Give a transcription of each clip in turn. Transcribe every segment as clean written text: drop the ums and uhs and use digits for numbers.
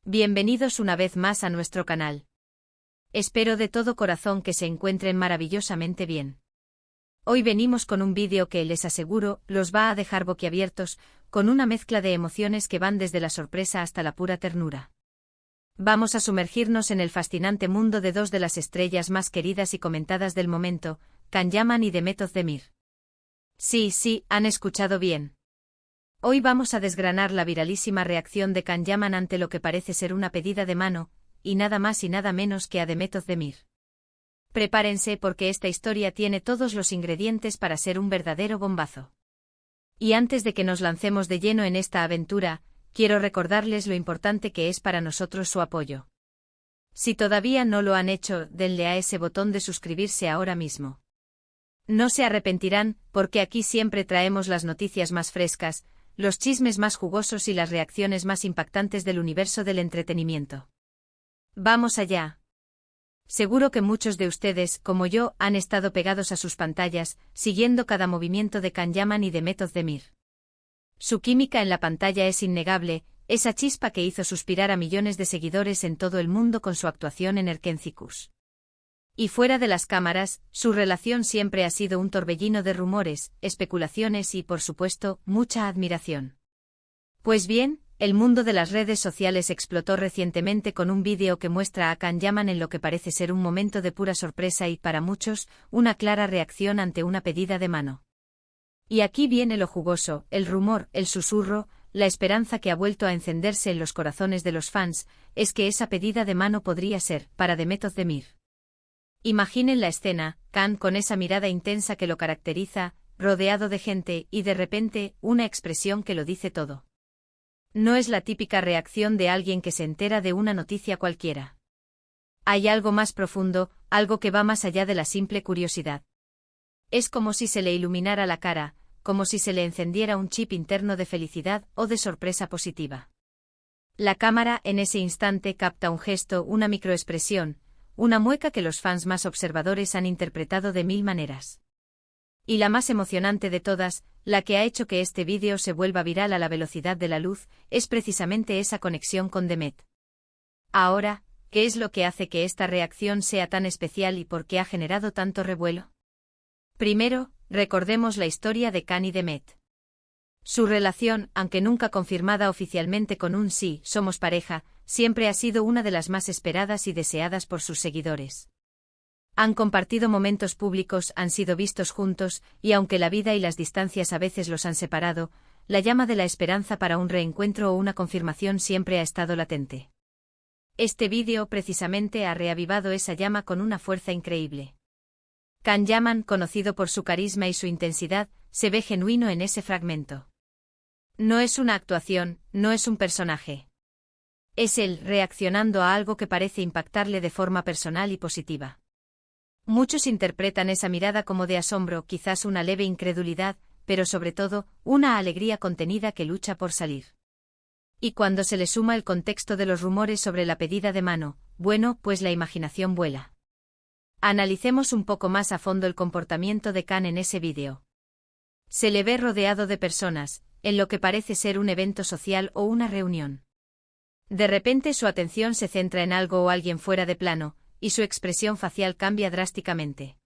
Bienvenidos una vez más a nuestro canal. Espero de todo corazón que se encuentren maravillosamente bien. Hoy venimos con un vídeo que, les aseguro, los va a dejar boquiabiertos, con una mezcla de emociones que van desde la sorpresa hasta la pura ternura. Vamos a sumergirnos en el fascinante mundo de dos de las estrellas más queridas y comentadas del momento, Can Yaman y Demet Özdemir. Sí, han escuchado bien. Hoy vamos a desgranar la viralísima reacción de Can Yaman ante lo que parece ser una pedida de mano, y nada más y nada menos que a Demet Özdemir. Prepárense porque esta historia tiene todos los ingredientes para ser un verdadero bombazo. Y antes de que nos lancemos de lleno en esta aventura, quiero recordarles lo importante que es para nosotros su apoyo. Si todavía no lo han hecho, denle a ese botón de suscribirse ahora mismo. No se arrepentirán, porque aquí siempre traemos las noticias más frescas, los chismes más jugosos y las reacciones más impactantes del universo del entretenimiento. ¡Vamos allá! Seguro que muchos de ustedes, como yo, han estado pegados a sus pantallas, siguiendo cada movimiento de Can Yaman y Demet Özdemir. Su química en la pantalla es innegable, esa chispa que hizo suspirar a millones de seguidores en todo el mundo con su actuación en Erkenzikuş. Y fuera de las cámaras, su relación siempre ha sido un torbellino de rumores, especulaciones y, por supuesto, mucha admiración. Pues bien, el mundo de las redes sociales explotó recientemente con un vídeo que muestra a Can Yaman en lo que parece ser un momento de pura sorpresa y, para muchos, una clara reacción ante una pedida de mano. Y aquí viene lo jugoso, el rumor, el susurro, la esperanza que ha vuelto a encenderse en los corazones de los fans, es que esa pedida de mano podría ser, para Demet Özdemir. Imaginen la escena, Can con esa mirada intensa que lo caracteriza, rodeado de gente y de repente, una expresión que lo dice todo. No es la típica reacción de alguien que se entera de una noticia cualquiera. Hay algo más profundo, algo que va más allá de la simple curiosidad. Es como si se le iluminara la cara, como si se le encendiera un chip interno de felicidad o de sorpresa positiva. La cámara en ese instante capta un gesto, una microexpresión, una mueca que los fans más observadores han interpretado de mil maneras. Y la más emocionante de todas, la que ha hecho que este vídeo se vuelva viral a la velocidad de la luz, es precisamente esa conexión con Demet. Ahora, ¿qué es lo que hace que esta reacción sea tan especial y por qué ha generado tanto revuelo? Primero, recordemos la historia de Can y Demet. Su relación, aunque nunca confirmada oficialmente con un sí, somos pareja, siempre ha sido una de las más esperadas y deseadas por sus seguidores. Han compartido momentos públicos, han sido vistos juntos, y aunque la vida y las distancias a veces los han separado, la llama de la esperanza para un reencuentro o una confirmación siempre ha estado latente. Este vídeo precisamente ha reavivado esa llama con una fuerza increíble. Can Yaman, conocido por su carisma y su intensidad, se ve genuino en ese fragmento. No es una actuación, no es un personaje. Es él reaccionando a algo que parece impactarle de forma personal y positiva. Muchos interpretan esa mirada como de asombro, quizás una leve incredulidad, pero sobre todo, una alegría contenida que lucha por salir. Y cuando se le suma el contexto de los rumores sobre la pedida de mano, bueno, pues la imaginación vuela. Analicemos un poco más a fondo el comportamiento de Can en ese vídeo. Se le ve rodeado de personas, en lo que parece ser un evento social o una reunión. De repente su atención se centra en algo o alguien fuera de plano, y su expresión facial cambia drásticamente.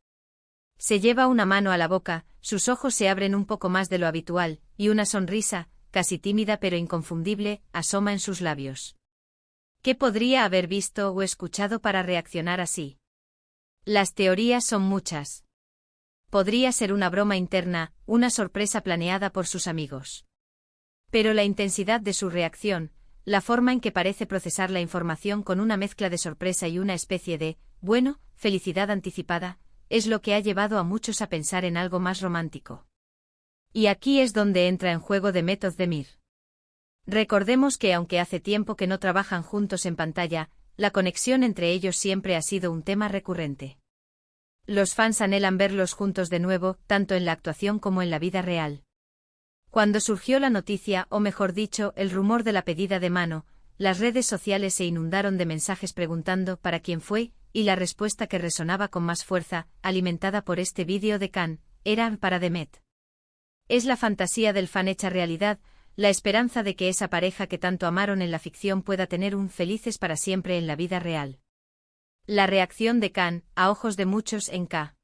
Se lleva una mano a la boca, sus ojos se abren un poco más de lo habitual, y una sonrisa, casi tímida pero inconfundible, asoma en sus labios. ¿Qué podría haber visto o escuchado para reaccionar así? Las teorías son muchas. Podría ser una broma interna, una sorpresa planeada por sus amigos. Pero la intensidad de su reacción, la forma en que parece procesar la información con una mezcla de sorpresa y una especie de, bueno, felicidad anticipada, es lo que ha llevado a muchos a pensar en algo más romántico. Y aquí es donde entra en juego Demet Özdemir. Recordemos que aunque hace tiempo que no trabajan juntos en pantalla, la conexión entre ellos siempre ha sido un tema recurrente. Los fans anhelan verlos juntos de nuevo, tanto en la actuación como en la vida real. Cuando surgió la noticia, o mejor dicho, el rumor de la pedida de mano, las redes sociales se inundaron de mensajes preguntando para quién fue, y la respuesta que resonaba con más fuerza, alimentada por este vídeo de Can, era para Demet. Es la fantasía del fan hecha realidad, la esperanza de que esa pareja que tanto amaron en la ficción pueda tener un felices para siempre en la vida real. La reacción de Khan, a ojos de muchos, encaja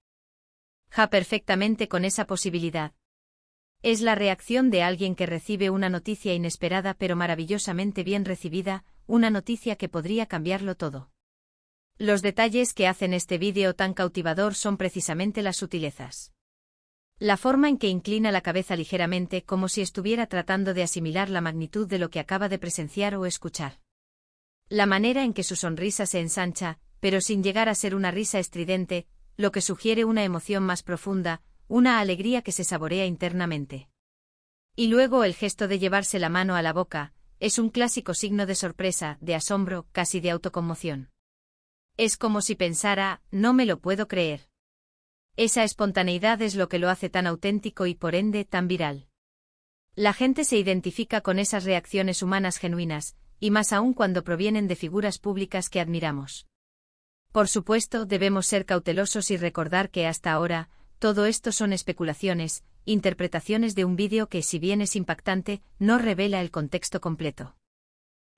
perfectamente con esa posibilidad. Es la reacción de alguien que recibe una noticia inesperada pero maravillosamente bien recibida, una noticia que podría cambiarlo todo. Los detalles que hacen este vídeo tan cautivador son precisamente las sutilezas. La forma en que inclina la cabeza ligeramente como si estuviera tratando de asimilar la magnitud de lo que acaba de presenciar o escuchar. La manera en que su sonrisa se ensancha, pero sin llegar a ser una risa estridente, lo que sugiere una emoción más profunda, una alegría que se saborea internamente. Y luego el gesto de llevarse la mano a la boca, es un clásico signo de sorpresa, de asombro, casi de autoconmoción. Es como si pensara, no me lo puedo creer. Esa espontaneidad es lo que lo hace tan auténtico y por ende tan viral. La gente se identifica con esas reacciones humanas genuinas, y más aún cuando provienen de figuras públicas que admiramos. Por supuesto, debemos ser cautelosos y recordar que hasta ahora, todo esto son especulaciones, interpretaciones de un vídeo que, si bien es impactante, no revela el contexto completo.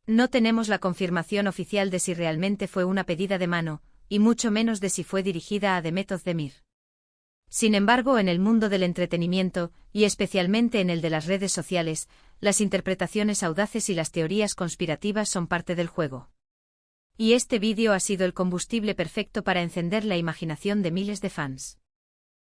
No tenemos la confirmación oficial de si realmente fue una pedida de mano, y mucho menos de si fue dirigida a Demet Özdemir. Sin embargo, en el mundo del entretenimiento, y especialmente en el de las redes sociales, las interpretaciones audaces y las teorías conspirativas son parte del juego. Y este vídeo ha sido el combustible perfecto para encender la imaginación de miles de fans.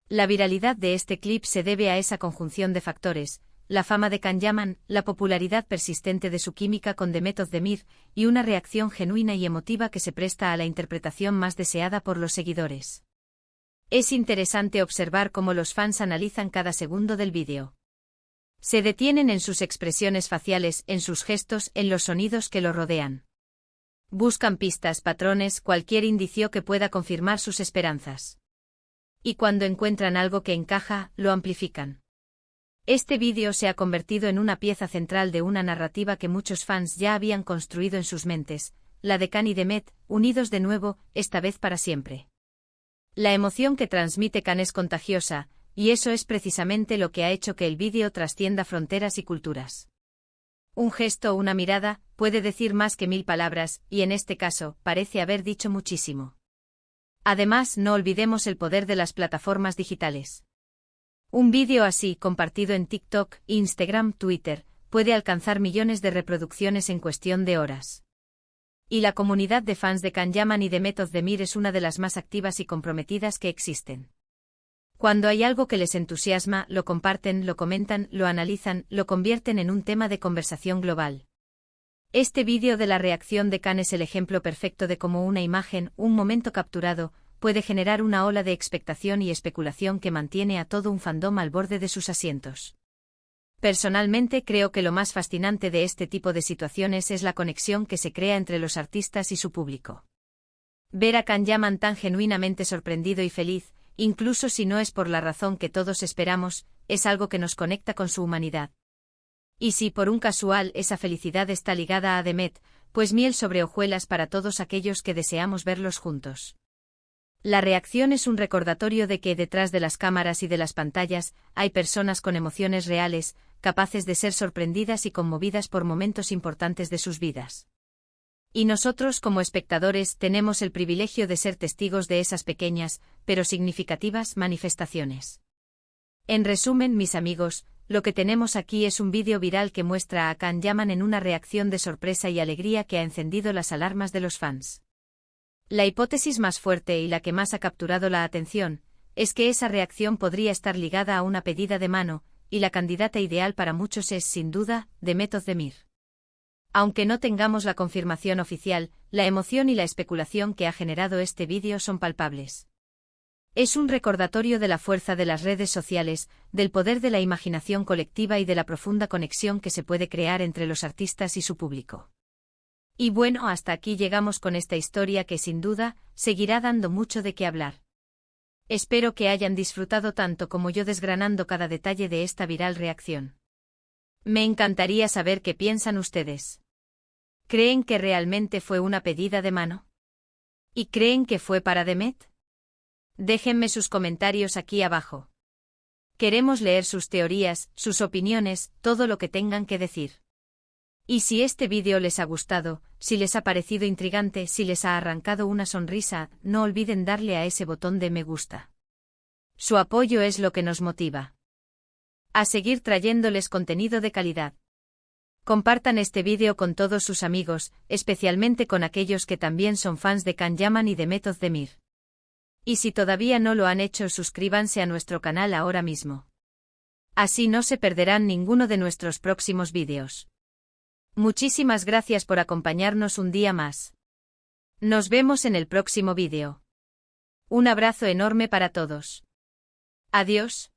La viralidad de este clip se debe a esa conjunción de factores: la fama de Can Yaman, la popularidad persistente de su química con Demet Özdemir, y una reacción genuina y emotiva que se presta a la interpretación más deseada por los seguidores. Es interesante observar cómo los fans analizan cada segundo del vídeo. Se detienen en sus expresiones faciales, en sus gestos, en los sonidos que lo rodean. Buscan pistas, patrones, cualquier indicio que pueda confirmar sus esperanzas. Y cuando encuentran algo que encaja, lo amplifican. Este vídeo se ha convertido en una pieza central de una narrativa que muchos fans ya habían construido en sus mentes, la de Can y Demet, unidos de nuevo, esta vez para siempre. La emoción que transmite Can es contagiosa, y eso es precisamente lo que ha hecho que el vídeo trascienda fronteras y culturas. Un gesto o una mirada puede decir más que 1000 palabras, y en este caso, parece haber dicho muchísimo. Además, no olvidemos el poder de las plataformas digitales. Un vídeo así, compartido en TikTok, Instagram, Twitter, puede alcanzar millones de reproducciones en cuestión de horas. Y la comunidad de fans de Can Yaman y Demet Özdemir es una de las más activas y comprometidas que existen. Cuando hay algo que les entusiasma, lo comparten, lo comentan, lo analizan, lo convierten en un tema de conversación global. Este vídeo de la reacción de Can es el ejemplo perfecto de cómo una imagen, un momento capturado, puede generar una ola de expectación y especulación que mantiene a todo un fandom al borde de sus asientos. Personalmente creo que lo más fascinante de este tipo de situaciones es la conexión que se crea entre los artistas y su público. Ver a Can Yaman tan genuinamente sorprendido y feliz, incluso si no es por la razón que todos esperamos, es algo que nos conecta con su humanidad. Y si por un casual esa felicidad está ligada a Demet, pues miel sobre hojuelas para todos aquellos que deseamos verlos juntos. La reacción es un recordatorio de que detrás de las cámaras y de las pantallas hay personas con emociones reales, capaces de ser sorprendidas y conmovidas por momentos importantes de sus vidas. Y nosotros como espectadores tenemos el privilegio de ser testigos de esas pequeñas, pero significativas manifestaciones. En resumen, mis amigos, lo que tenemos aquí es un vídeo viral que muestra a Can Yaman en una reacción de sorpresa y alegría que ha encendido las alarmas de los fans. La hipótesis más fuerte y la que más ha capturado la atención, es que esa reacción podría estar ligada a una pedida de mano, y la candidata ideal para muchos es, sin duda, Demet Özdemir. Aunque no tengamos la confirmación oficial, la emoción y la especulación que ha generado este vídeo son palpables. Es un recordatorio de la fuerza de las redes sociales, del poder de la imaginación colectiva y de la profunda conexión que se puede crear entre los artistas y su público. Y bueno, hasta aquí llegamos con esta historia que sin duda seguirá dando mucho de qué hablar. Espero que hayan disfrutado tanto como yo desgranando cada detalle de esta viral reacción. Me encantaría saber qué piensan ustedes. ¿Creen que realmente fue una pedida de mano? ¿Y creen que fue para Demet? Déjenme sus comentarios aquí abajo. Queremos leer sus teorías, sus opiniones, todo lo que tengan que decir. Y si este vídeo les ha gustado, si les ha parecido intrigante, si les ha arrancado una sonrisa, no olviden darle a ese botón de me gusta. Su apoyo es lo que nos motiva a seguir trayéndoles contenido de calidad. Compartan este vídeo con todos sus amigos, especialmente con aquellos que también son fans de Can Yaman y de Method Demir. Y si todavía no lo han hecho, suscríbanse a nuestro canal ahora mismo. Así no se perderán ninguno de nuestros próximos vídeos. Muchísimas gracias por acompañarnos un día más. Nos vemos en el próximo vídeo. Un abrazo enorme para todos. Adiós.